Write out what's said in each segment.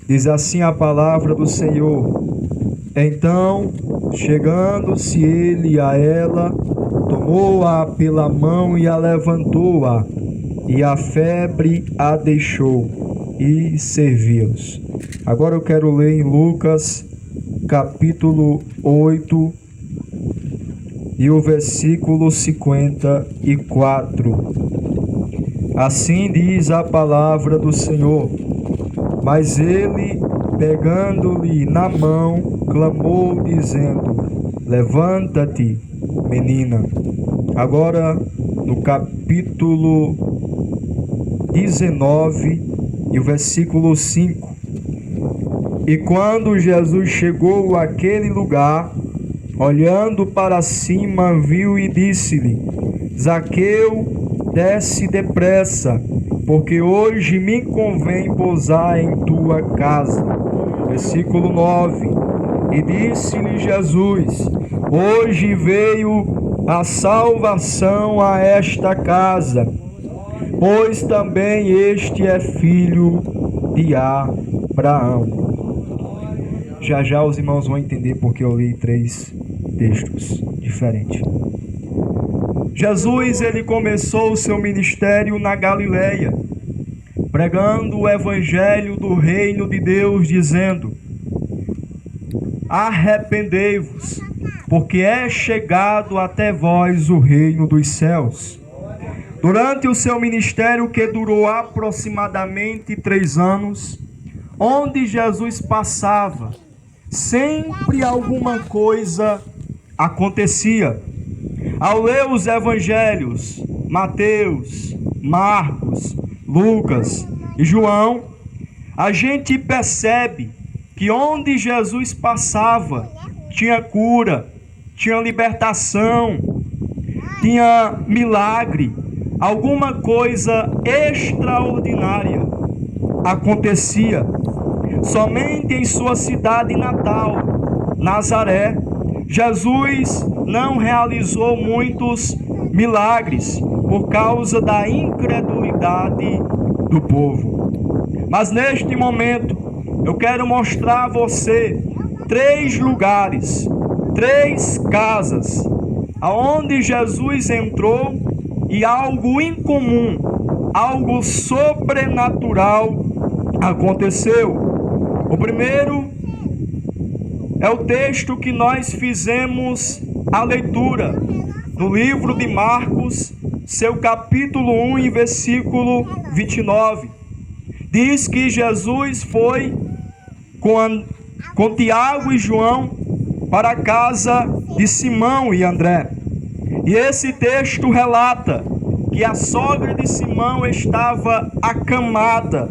Diz assim a palavra do Senhor. Então, chegando-se ele a ela, tomou-a pela mão e a levantou-a, e a febre a deixou, e serviu-os. Agora eu quero ler em Lucas, capítulo 8, e o versículo 54. Assim diz a palavra do Senhor. Mas ele, pegando-lhe na mão, clamou, dizendo: Levanta-te, menina. Agora, no capítulo 19, e o versículo 5. E quando Jesus chegou àquele lugar, olhando para cima, viu e disse-lhe: Zaqueu, desce depressa, porque hoje me convém pousar em tua casa. Versículo 9. E disse-lhe Jesus: Hoje veio a salvação a esta casa, pois também este é filho de Abraão. Já já os irmãos vão entender porque eu li 3 textos diferentes. Jesus, ele começou o seu ministério na Galileia, pregando o evangelho do reino de Deus, dizendo: Arrependei-vos, porque é chegado até vós o reino dos céus. Durante o seu ministério, que durou aproximadamente 3 anos, onde Jesus passava, sempre alguma coisa acontecia. Ao ler os evangelhos, Mateus, Marcos, Lucas e João, a gente percebe que onde Jesus passava, tinha cura, tinha libertação, tinha milagre, alguma coisa extraordinária acontecia. Somente em sua cidade natal, Nazaré, Jesus não realizou muitos milagres por causa da incredulidade do povo. Mas neste momento, eu quero mostrar a você 3 lugares, 3 casas, aonde Jesus entrou e algo incomum, algo sobrenatural aconteceu. O primeiro é o texto que nós fizemos a leitura no livro de Marcos, seu capítulo 1 e versículo 29. Diz que Jesus foi com Tiago e João para a casa de Simão e André. E esse texto relata que a sogra de Simão estava acamada,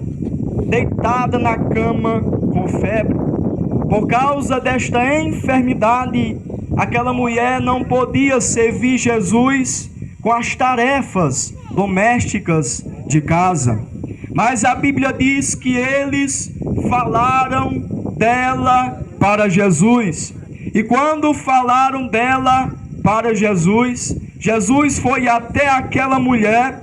deitada na cama com febre. Por causa desta enfermidade, aquela mulher não podia servir Jesus com as tarefas domésticas de casa. Mas a Bíblia diz que eles falaram dela para Jesus. E quando falaram dela para Jesus, Jesus foi até aquela mulher.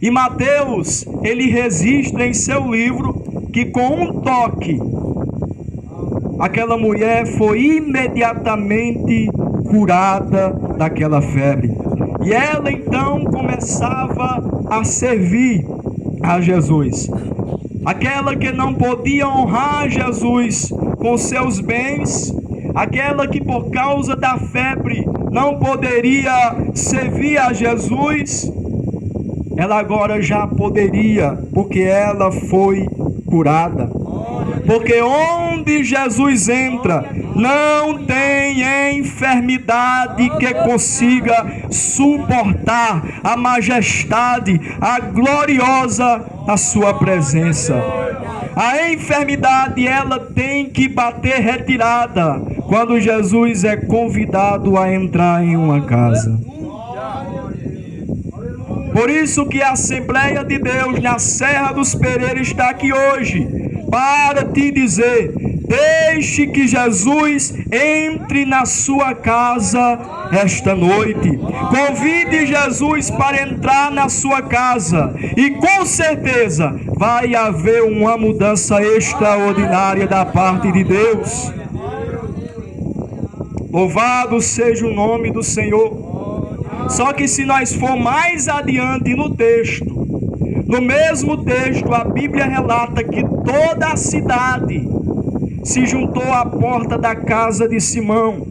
E Mateus, ele registra em seu livro que com um toque, aquela mulher foi imediatamente curada daquela febre. E ela então começava a servir a Jesus. Aquela que não podia honrar Jesus com seus bens, aquela que por causa da febre não poderia servir a Jesus, ela agora já poderia, porque ela foi curada. Porque onde Jesus entra, não tem enfermidade que consiga suportar a majestade, a gloriosa a sua presença. A enfermidade, ela tem que bater retirada quando Jesus é convidado a entrar em uma casa. Por isso que a Assembleia de Deus na Serra dos Pereiros está aqui hoje, para te dizer Deixe que Jesus entre na sua casa esta noite. Convide Jesus para entrar na sua casa e com certeza vai haver uma mudança extraordinária da parte de Deus. Louvado seja o nome do Senhor. Só que se nós for mais adiante no texto, no mesmo texto, a Bíblia relata que toda a cidade se juntou à porta da casa de Simão.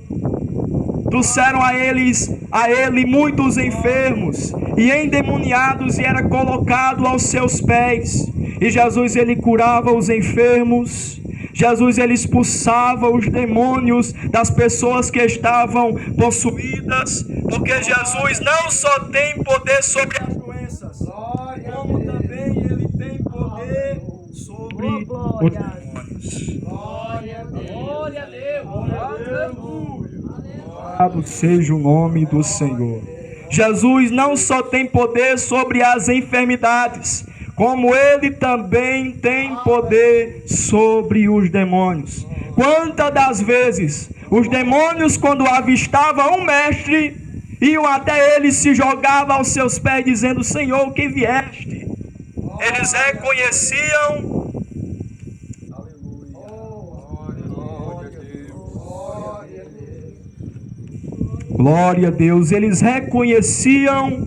Trouxeram a ele muitos enfermos e endemoniados, e era colocado aos seus pés. E Jesus, ele curava os enfermos. Jesus, ele expulsava os demônios das pessoas que estavam possuídas, porque Jesus não só tem poder sobre as doenças, como também ele tem poder sobre os demônios. Glória a Deus. Louvado seja o nome do Senhor. Jesus não só tem poder sobre as enfermidades, como ele também tem poder sobre os demônios. Quantas das vezes os demônios, quando avistavam um mestre, iam até ele, se jogavam aos seus pés, dizendo: Senhor, que vieste? Eles reconheciam. Glória a Deus. Eles reconheciam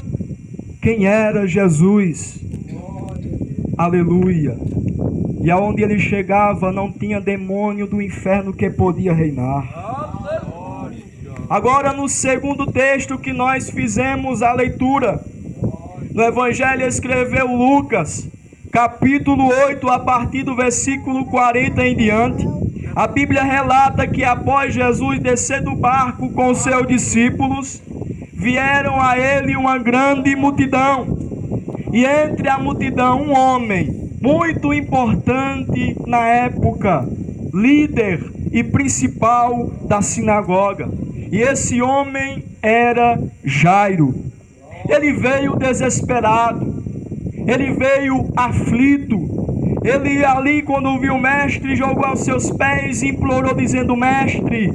quem era Jesus. Aleluia. E aonde ele chegava não tinha demônio do inferno que podia reinar. Agora, no segundo texto que nós fizemos a leitura, no Evangelho escreveu Lucas, capítulo 8, a partir do versículo 40 em diante, a Bíblia relata que após Jesus descer do barco com os seus discípulos, vieram a ele uma grande multidão. E entre a multidão um homem muito importante na época, líder e principal da sinagoga. E esse homem era Jairo. Ele veio desesperado, ele veio aflito. Ele ali, quando viu o mestre, jogou aos seus pés e implorou, dizendo: Mestre,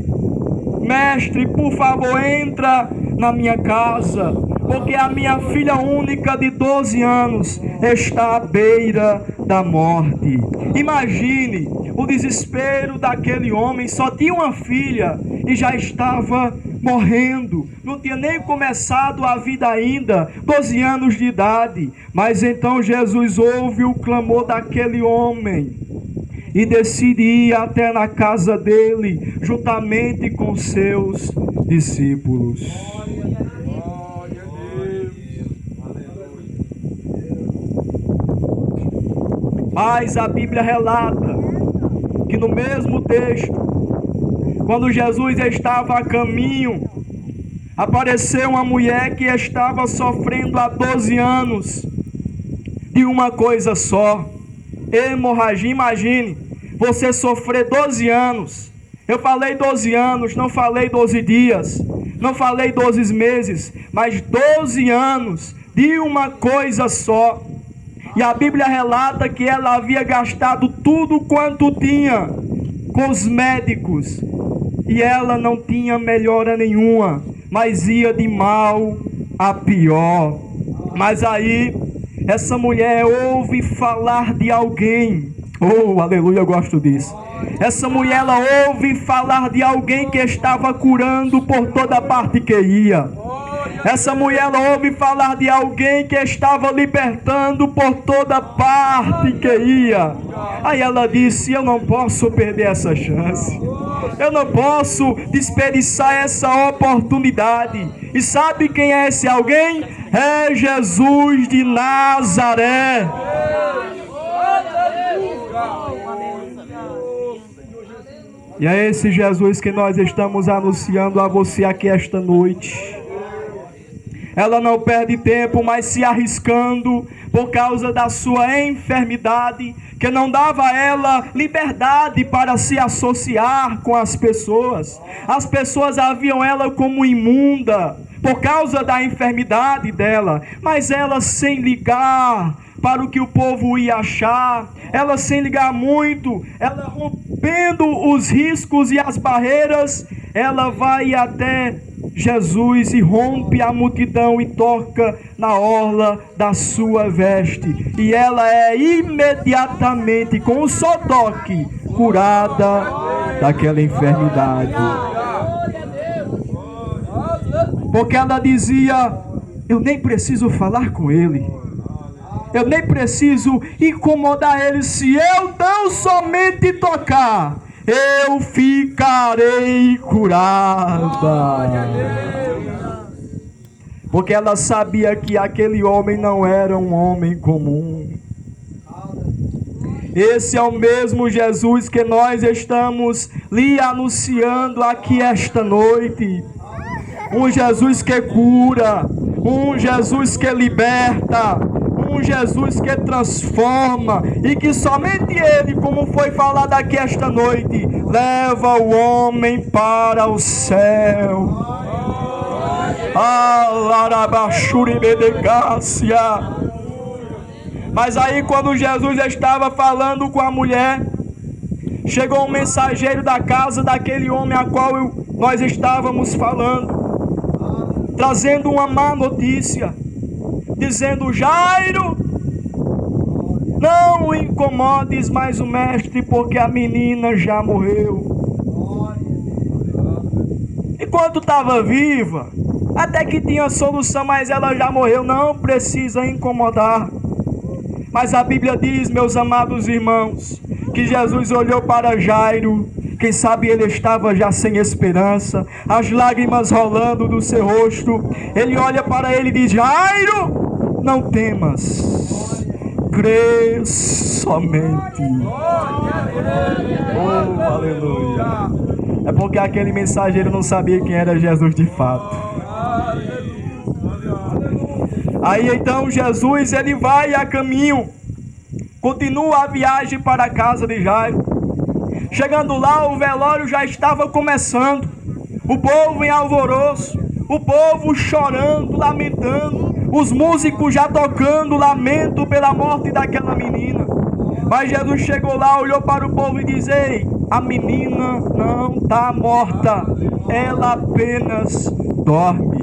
por favor, entra na minha casa, porque a minha filha única de 12 anos está à beira da morte. Imagine o desespero daquele homem. Só tinha uma filha e já estava morrendo. Não tinha nem começado a vida ainda, 12 anos de idade. Mas então Jesus ouve o clamor daquele homem e decide ir até na casa dele, juntamente com seus discípulos. Mas a Bíblia relata que no mesmo texto, quando Jesus estava a caminho, apareceu uma mulher que estava sofrendo há 12 anos de uma coisa só: hemorragia. Imagine você sofrer 12 anos. Eu falei 12 anos, não falei 12 dias, não falei 12 meses, mas 12 anos de uma coisa só. E a Bíblia relata que ela havia gastado tudo quanto tinha com os médicos, e ela não tinha melhora nenhuma, mas ia de mal a pior. Mas aí essa mulher ouve falar de alguém. Oh, aleluia, eu gosto disso. Essa mulher, ela ouve falar de alguém que estava curando por toda parte que ia. Essa mulher, ela ouve falar de alguém que estava libertando por toda parte que ia. Aí ela disse: eu não posso perder essa chance, eu não posso desperdiçar essa oportunidade. E sabe quem é esse alguém? É Jesus de Nazaré. E é esse Jesus que nós estamos anunciando a você aqui esta noite. ela não perde tempo, mas se arriscando por causa da sua enfermidade, que não dava a ela liberdade para se associar com as pessoas. As pessoas a viam ela como imunda por causa da enfermidade dela, mas ela, sem ligar para o que o povo ia achar, ela sem ligar muito, ela rompendo os riscos e as barreiras, ela vai até Jesus e rompe a multidão e toca na orla da sua veste, e ela é imediatamente, com um só toque, curada daquela enfermidade. Porque ela dizia: eu nem preciso falar com ele, eu nem preciso incomodar ele, se eu tão somente tocar, eu ficarei curada. Porque ela sabia que aquele homem não era um homem comum. Esse é o mesmo Jesus que nós estamos lhe anunciando aqui esta noite. Um Jesus que cura, um Jesus que liberta, um Jesus que transforma, e que somente Ele, como foi falado aqui esta noite, leva o homem para o céu. Mas aí, quando Jesus estava falando com a mulher, chegou um mensageiro da casa daquele homem a qual nós estávamos falando, trazendo uma má notícia, dizendo: Jairo, não incomodes mais o mestre, porque a menina já morreu. Enquanto estava viva, até que tinha solução, mas ela já morreu, não precisa incomodar. Mas a Bíblia diz, meus amados irmãos, que Jesus olhou para Jairo. Quem sabe ele estava já sem esperança, as lágrimas rolando do seu rosto. Ele olha para ele e diz: Jairo, não temas, crê somente. Oh, aleluia. É porque aquele mensageiro não sabia quem era Jesus de fato. Aí então Jesus, ele vai a caminho, continua a viagem para a casa de Jairo. Chegando lá, o velório já estava começando, o povo em alvoroço, o povo chorando, lamentando, os músicos já tocando lamento pela morte daquela menina. Mas Jesus chegou lá, olhou para o povo e disse: Ei, a menina não está morta, ela apenas dorme.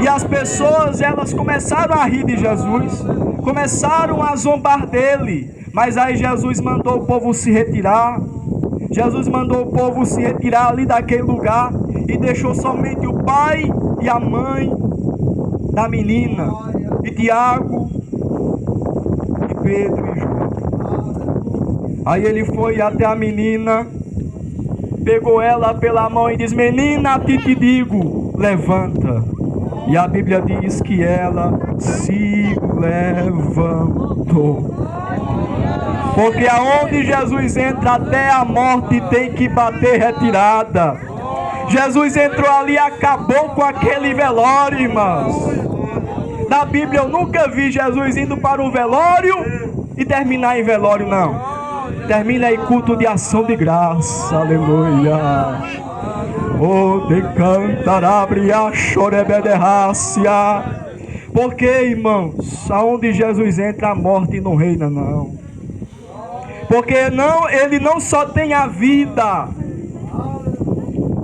E as pessoas, elas começaram a rir de Jesus, começaram a zombar dele. Mas aí Jesus mandou o povo se retirar. Jesus mandou o povo se retirar ali daquele lugar e deixou somente o pai e a mãe da menina, e Tiago, e Pedro e João. Aí ele foi até a menina, pegou ela pela mão e disse: Menina, te digo, levanta. E a Bíblia diz que ela se levantou. Porque aonde Jesus entra, até a morte tem que bater retirada. Jesus entrou ali e acabou com aquele velório, irmãos. Na Bíblia eu nunca vi Jesus indo para um velório e terminar em velório, não. Termina em culto de ação de graça. Aleluia. Oh, de cantar, abre a chorebederrácia. Porque, irmãos, aonde Jesus entra, a morte não reina, não. Porque não, ele não só tem a vida.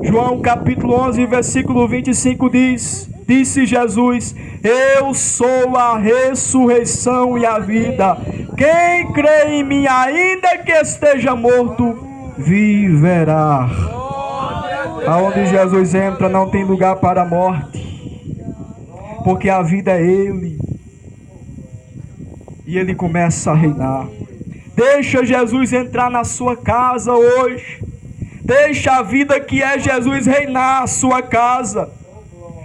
João capítulo 11, versículo 25 diz: Disse Jesus: Eu sou a ressurreição e a vida. Quem crê em mim, ainda que esteja morto, viverá. Aonde Jesus entra, não tem lugar para a morte, porque a vida é Ele, e Ele começa a reinar. Deixa Jesus entrar na sua casa hoje. Deixa a vida que é Jesus reinar a sua casa,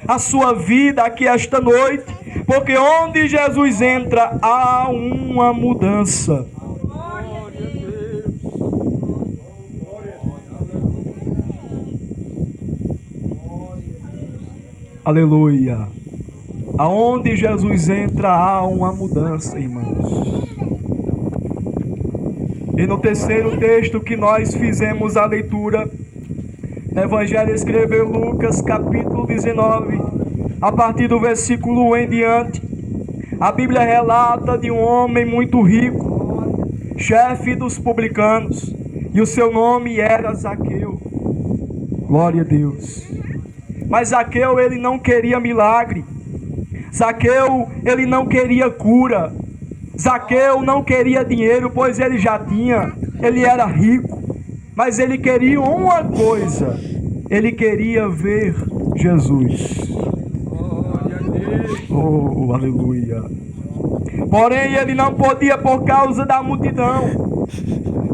a sua vida aqui esta noite. Porque onde Jesus entra, há uma mudança. Aleluia. Aonde Jesus entra, há uma mudança, irmãos. E no terceiro texto que nós fizemos a leitura, no Evangelho escreveu Lucas, capítulo 19, a partir do versículo 1 em diante, a Bíblia relata de um homem muito rico, chefe dos publicanos, e o seu nome era Zaqueu. Glória a Deus. Mas Zaqueu, ele não queria milagre. Zaqueu, ele não queria cura. Zaqueu não queria dinheiro, pois ele já tinha, ele era rico. Mas ele queria uma coisa, ele queria ver Jesus. Oh, aleluia. Porém, ele não podia por causa da multidão,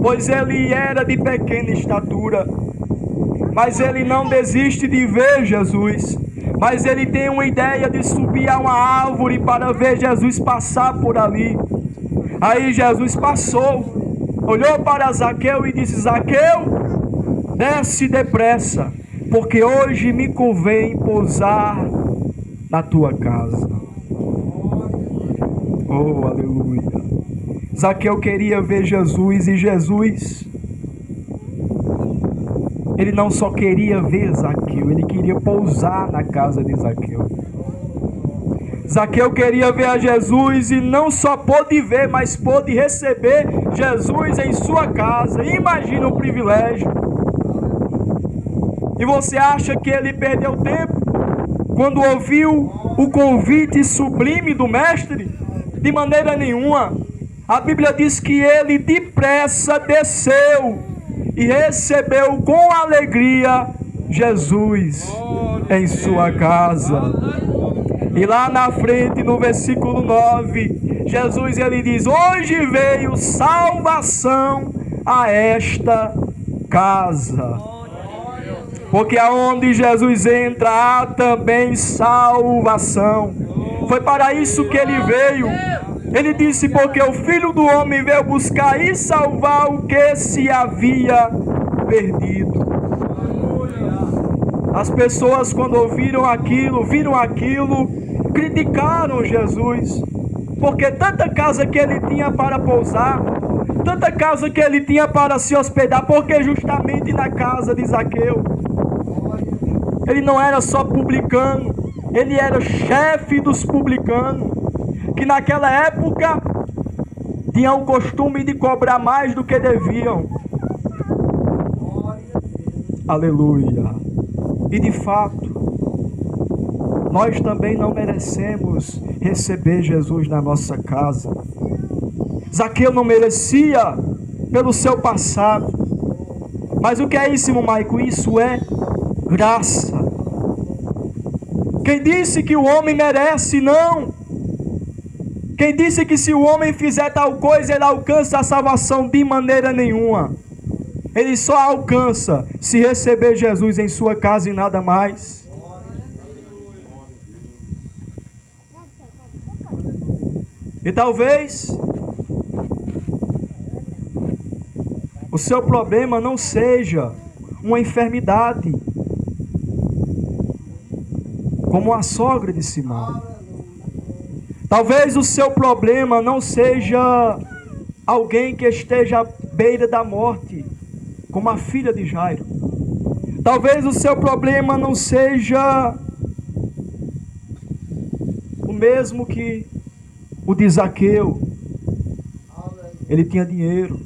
pois ele era de pequena estatura. Mas ele não desiste de ver Jesus, mas ele tem uma ideia de subir a uma árvore para ver Jesus passar por ali. Aí Jesus passou, olhou para Zaqueu e disse: Zaqueu, desce depressa, porque hoje me convém pousar na tua casa. Oh, aleluia. Zaqueu queria ver Jesus, e Jesus, ele não só queria ver Zaqueu, ele queria pousar na casa de Zaqueu. Zaqueu queria ver a Jesus e não só pôde ver, mas pôde receber Jesus em sua casa. Imagina o privilégio. E você acha que ele perdeu tempo quando ouviu o convite sublime do Mestre? De maneira nenhuma. A Bíblia diz que ele depressa desceu e recebeu com alegria Jesus em sua casa. E lá na frente, no versículo 9, Jesus ele diz: hoje veio salvação a esta casa. Porque aonde Jesus entra, há também salvação. Foi para isso que ele veio. Ele disse: porque o Filho do Homem veio buscar e salvar o que se havia perdido. As pessoas, quando ouviram aquilo, viram aquilo, criticaram Jesus, porque tanta casa que ele tinha para pousar, tanta casa que ele tinha para se hospedar, porque justamente na casa de Zaqueu, ele não era só publicano, ele era chefe dos publicanos, que naquela época tinham o costume de cobrar mais do que deviam. Aleluia. E de fato, nós também não merecemos receber Jesus na nossa casa. Zaqueu não merecia pelo seu passado. Mas o que é isso, irmão Maico? Isso é graça. Quem disse que o homem merece? Não. Quem disse que se o homem fizer tal coisa, ele alcança a salvação? De maneira nenhuma. Ele só alcança se receber Jesus em sua casa e nada mais. E talvez o seu problema não seja uma enfermidade, como a sogra de Simão. Talvez o seu problema não seja alguém que esteja à beira da morte, como a filha de Jairo. Talvez o seu problema não seja o mesmo que o de Zaqueu. Ele tinha dinheiro.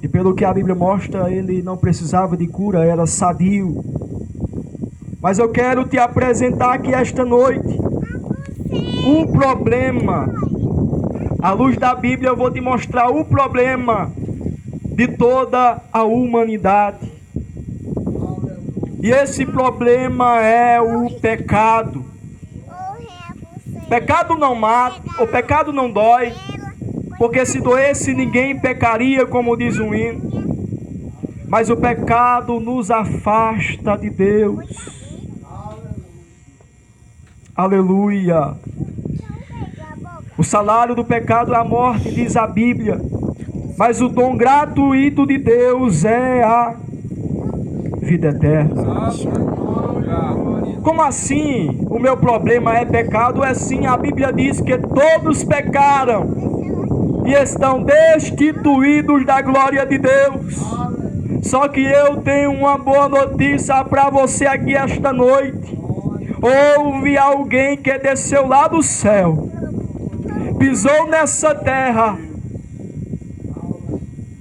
E pelo que a Bíblia mostra, ele não precisava de cura, era sadio. Mas eu quero te apresentar aqui esta noite um problema. À luz da Bíblia eu vou te mostrar o problema de toda a humanidade. E esse problema é o pecado. Pecado não mata, o pecado não dói, porque se doesse ninguém pecaria, como diz um hino. Mas o pecado nos afasta de Deus. Aleluia. O salário do pecado é a morte, diz a Bíblia. Mas o dom gratuito de Deus é a vida eterna. Como assim? O meu problema é pecado? É sim, a Bíblia diz que todos pecaram e estão destituídos da glória de Deus. Só que eu tenho uma boa notícia para você aqui esta noite. Houve alguém que desceu lá do céu, pisou nessa terra,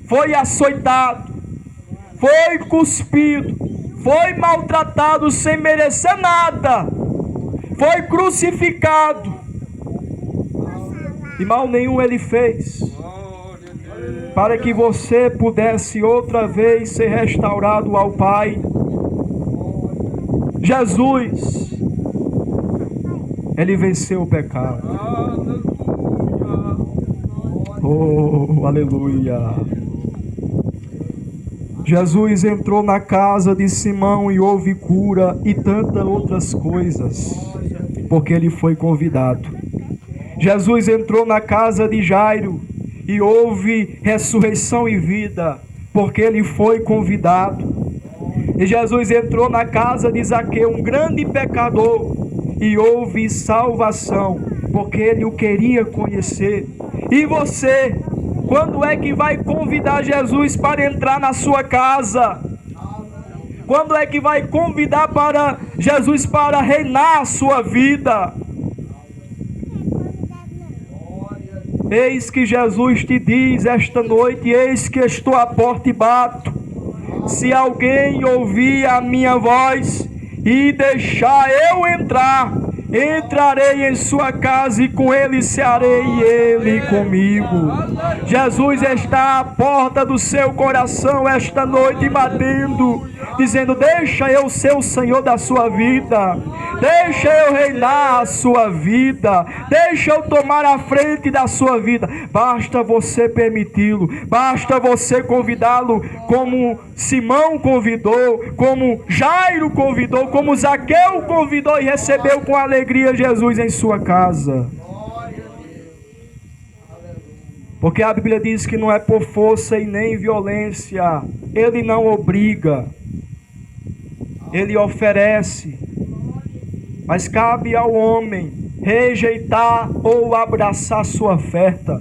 foi açoitado, foi cuspido, foi maltratado sem merecer nada, foi crucificado e mal nenhum ele fez, para que você pudesse outra vez ser restaurado ao Pai. Jesus, ele venceu o pecado. Oh, aleluia. Jesus entrou na casa de Simão e houve cura e tantas outras coisas, porque ele foi convidado. Jesus entrou na casa de Jairo e houve ressurreição e vida, porque ele foi convidado. E Jesus entrou na casa de Zaqueu, um grande pecador, e houve salvação, porque ele o queria conhecer. E você, quando é que vai convidar Jesus para entrar na sua casa? Quando é que vai convidar para Jesus para reinar a sua vida? Eis que Jesus te diz esta noite: eis que estou à porta e bato. Se alguém ouvir a minha voz e deixar eu entrar, entrarei em sua casa e com ele cearei e ele comigo. Jesus está à porta do seu coração esta noite batendo, dizendo: deixa eu ser o Senhor da sua vida, deixa eu reinar a sua vida, deixa eu tomar a frente da sua vida. Basta você permiti-lo, basta você convidá-lo, como Simão convidou, como Jairo convidou, como Zaqueu convidou e recebeu com alegria Jesus em sua casa. Porque a Bíblia diz que não é por força e nem violência, ele não obriga, ele oferece, mas cabe ao homem rejeitar ou abraçar sua oferta.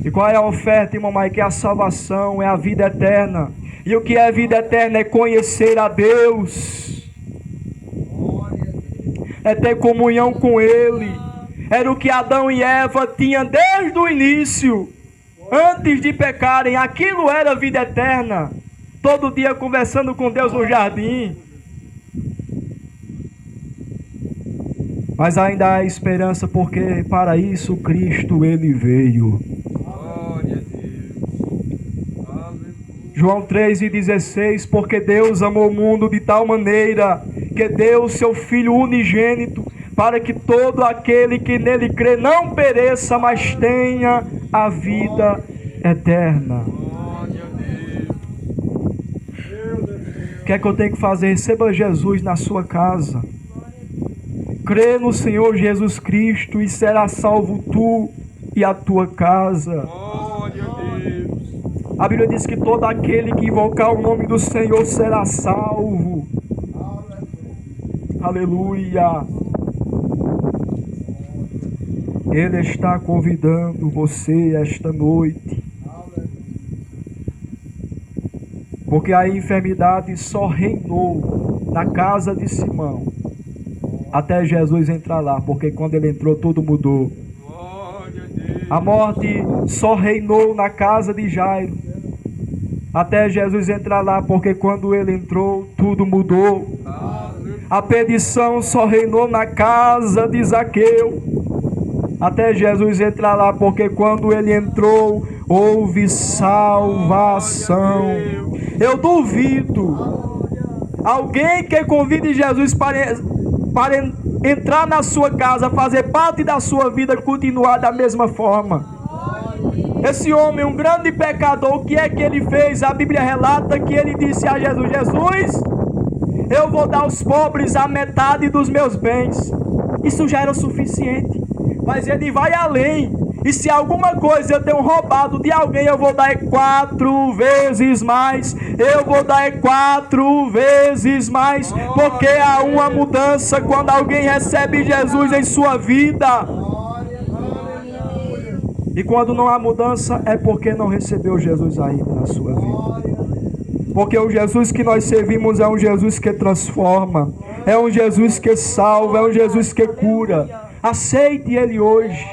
E qual é a oferta, irmão Mike? É a salvação, é a vida eterna. E o que é vida eterna? É conhecer a Deus, é ter comunhão com Ele. Era o que Adão e Eva tinham desde o início, antes de pecarem. Aquilo era vida eterna. Todo dia conversando com Deus no jardim. Mas ainda há esperança, porque para isso Cristo ele veio. João 3,16, porque Deus amou o mundo de tal maneira que deu seu Filho unigênito, para que todo aquele que nele crê não pereça, mas tenha a vida eterna. O que é que eu tenho que fazer? Receba Jesus na sua casa. Crê no Senhor Jesus Cristo e será salvo tu e a tua casa. A Bíblia diz que todo aquele que invocar o nome do Senhor será salvo. Aleluia. Ele está convidando você esta noite. Porque a enfermidade só reinou na casa de Simão até Jesus entrar lá, porque quando ele entrou tudo mudou. A morte só reinou na casa de Jairo até Jesus entrar lá, porque quando ele entrou tudo mudou. A perdição só reinou na casa de Zaqueu até Jesus entrar lá, porque quando ele entrou houve salvação. Eu duvido alguém que convide Jesus para entrar na sua casa, fazer parte da sua vida, continuar da mesma forma. Esse homem, um grande pecador, o que é que ele fez? A Bíblia relata que ele disse a Jesus: Jesus, eu vou dar aos pobres a metade dos meus bens. Isso já era o suficiente, mas ele vai além. E se alguma coisa eu tenho roubado de alguém, eu vou dar 4 vezes mais. Eu vou dar 4 vezes mais. Porque há uma mudança quando alguém recebe Jesus em sua vida. E quando não há mudança, é porque não recebeu Jesus ainda na sua vida. Porque o Jesus que nós servimos é um Jesus que transforma, é um Jesus que salva, é um Jesus que cura. Aceite Ele hoje.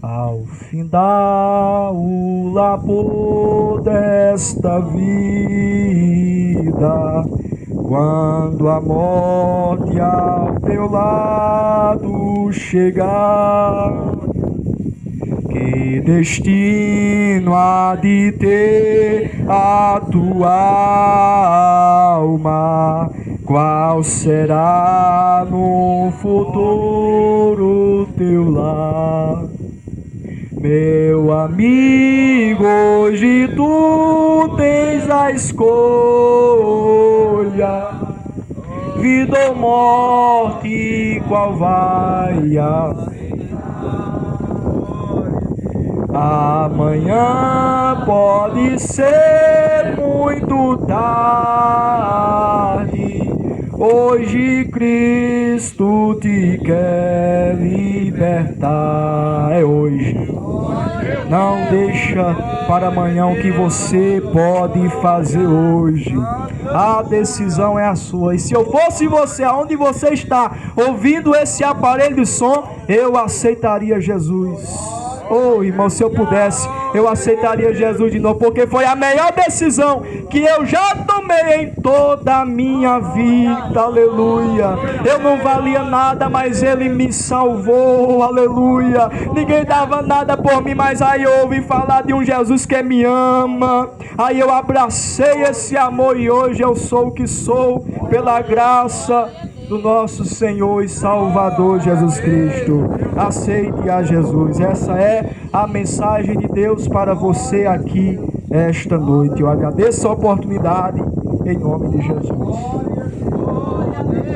Ao findar o labor desta vida, quando a morte ao teu lado chegar, que destino há de ter a tua alma? Qual será no futuro teu lar? Meu amigo, hoje tu tens a escolha, vida ou morte, qual vai a... Amanhã pode ser muito tarde. Hoje Cristo te quer libertar. É hoje. Não deixa para amanhã o que você pode fazer hoje. A decisão é a sua. E se eu fosse você, aonde você está ouvindo esse aparelho de som, eu aceitaria Jesus. Oh, irmão, se eu pudesse, eu aceitaria Jesus de novo, porque foi a melhor decisão que eu já tomei em toda a minha vida, aleluia. Eu não valia nada, mas Ele me salvou, aleluia. Ninguém dava nada por mim, mas aí eu ouvi falar de um Jesus que me ama. Aí eu abracei esse amor e hoje eu sou o que sou, pela graça do nosso Senhor e Salvador Jesus Cristo. Aceite a Jesus. Essa é a mensagem de Deus para você aqui esta noite. Eu agradeço a oportunidade em nome de Jesus.